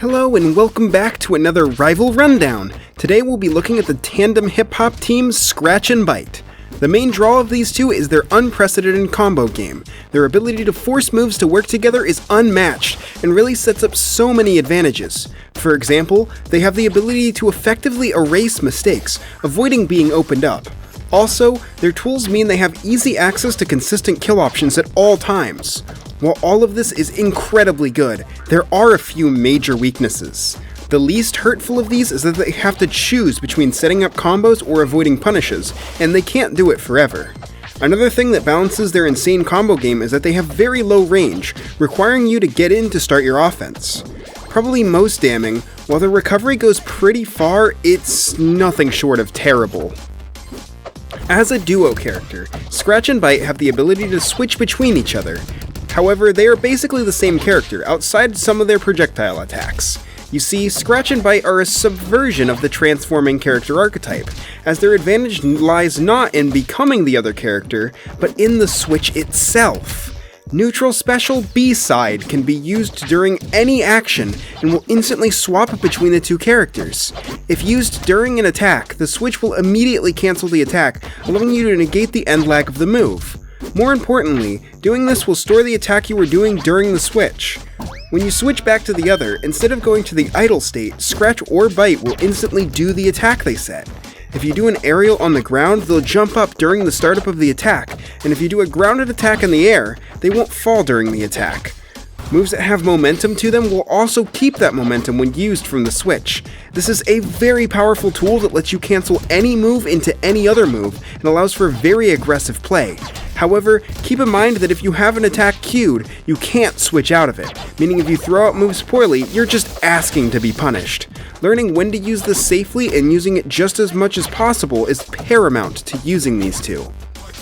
Hello and welcome back to another Rival Rundown. Today we'll be looking at the tandem hip-hop teams Scratch and Bite. The main draw of these two is their unprecedented combo game. Their ability to force moves to work together is unmatched and really sets up so many advantages. For example, they have the ability to effectively erase mistakes, avoiding being opened up. Also, their tools mean they have easy access to consistent kill options at all times. While all of this is incredibly good, there are a few major weaknesses. The least hurtful of these is that they have to choose between setting up combos or avoiding punishes, and they can't do it forever. Another thing that balances their insane combo game is that they have very low range, requiring you to get in to start your offense. Probably most damning, while their recovery goes pretty far, it's nothing short of terrible. As a duo character, Scratch and Bite have the ability to switch between each other. However, they are basically the same character, outside some of their projectile attacks. You see, Scratch and Bite are a subversion of the transforming character archetype, as their advantage lies not in becoming the other character, but in the switch itself. Neutral Special B-Side can be used during any action and will instantly swap between the two characters. If used during an attack, the switch will immediately cancel the attack, allowing you to negate the end lag of the move. More importantly, doing this will store the attack you were doing during the switch. When you switch back to the other, instead of going to the idle state, Scratch or Bite will instantly do the attack they set. If you do an aerial on the ground, they'll jump up during the startup of the attack, and if you do a grounded attack in the air, they won't fall during the attack. Moves that have momentum to them will also keep that momentum when used from the switch. This is a very powerful tool that lets you cancel any move into any other move and allows for very aggressive play. However, keep in mind that if you have an attack queued, you can't switch out of it, meaning if you throw out moves poorly, you're just asking to be punished. Learning when to use this safely and using it just as much as possible is paramount to using these two.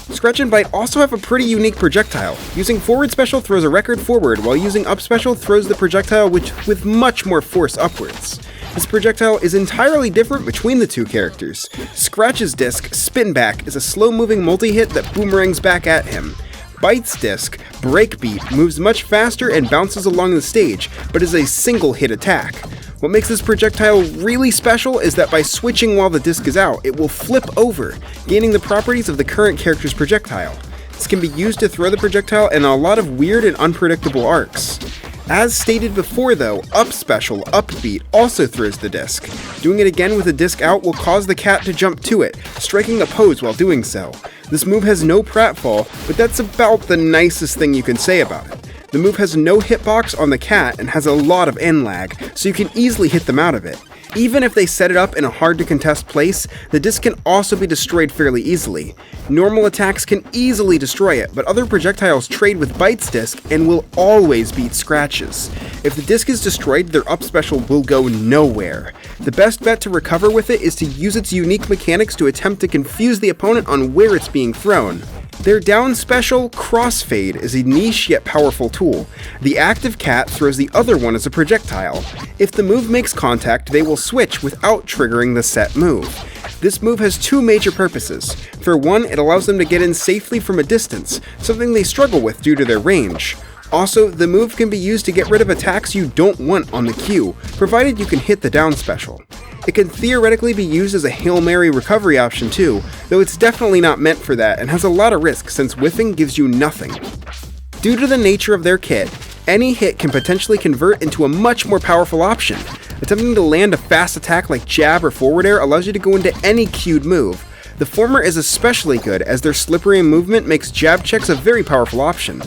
Scratch and Bite also have a pretty unique projectile. Using forward special throws a record forward, while using up special throws the projectile with much more force upwards. This projectile is entirely different between the two characters. Scratch's disc, Spin Back, is a slow-moving multi-hit that boomerangs back at him. Bite's disc, Breakbeat, moves much faster and bounces along the stage, but is a single-hit attack. What makes this projectile really special is that by switching while the disc is out, it will flip over, gaining the properties of the current character's projectile. This can be used to throw the projectile in a lot of weird and unpredictable arcs. As stated before though, Up Special, Upbeat, also throws the disc. Doing it again with the disc out will cause the cat to jump to it, striking a pose while doing so. This move has no pratfall, but that's about the nicest thing you can say about it. The move has no hitbox on the cat and has a lot of end lag, so you can easily hit them out of it. Even if they set it up in a hard to contest place, the disc can also be destroyed fairly easily. Normal attacks can easily destroy it, but other projectiles trade with Bite's disc and will always beat Scratch's. If the disc is destroyed, their up special will go nowhere. The best bet to recover with it is to use its unique mechanics to attempt to confuse the opponent on where it's being thrown. Their down special, Crossfade, is a niche yet powerful tool. The active cat throws the other one as a projectile. If the move makes contact, they will switch without triggering the set move. This move has two major purposes. For one, it allows them to get in safely from a distance, something they struggle with due to their range. Also, the move can be used to get rid of attacks you don't want on the queue, provided you can hit the down special. It can theoretically be used as a Hail Mary recovery option too, though it's definitely not meant for that and has a lot of risk since whiffing gives you nothing. Due to the nature of their kit, any hit can potentially convert into a much more powerful option. Attempting to land a fast attack like jab or forward air allows you to go into any queued move. The former is especially good as their slippery movement makes jab checks a very powerful option.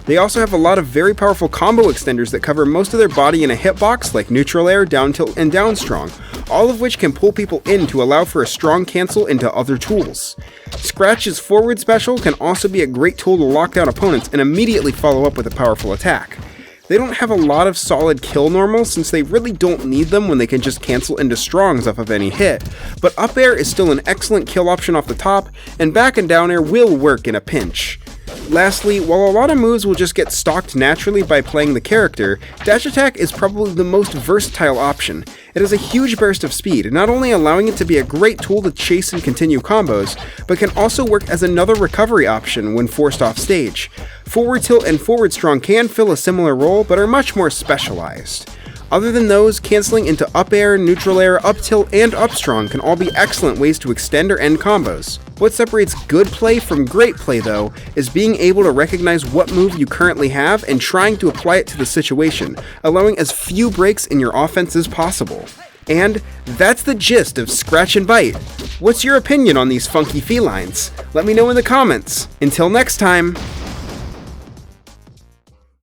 They also have a lot of very powerful combo extenders that cover most of their body in a hitbox like neutral air, down tilt, and down strong, all of which can pull people in to allow for a strong cancel into other tools. Scratch's forward special can also be a great tool to lock down opponents and immediately follow up with a powerful attack. They don't have a lot of solid kill normals since they really don't need them when they can just cancel into strongs off of any hit, but up air is still an excellent kill option off the top, and back and down air will work in a pinch. Lastly, while a lot of moves will just get stocked naturally by playing the character, dash attack is probably the most versatile option. It has a huge burst of speed, not only allowing it to be a great tool to chase and continue combos, but can also work as another recovery option when forced off stage. Forward tilt and forward strong can fill a similar role, but are much more specialized. Other than those, canceling into up air, neutral air, up tilt, and up strong can all be excellent ways to extend or end combos. What separates good play from great play, though, is being able to recognize what move you currently have and trying to apply it to the situation, allowing as few breaks in your offense as possible. And that's the gist of Scratch and Bite. What's your opinion on these funky felines? Let me know in the comments. Until next time!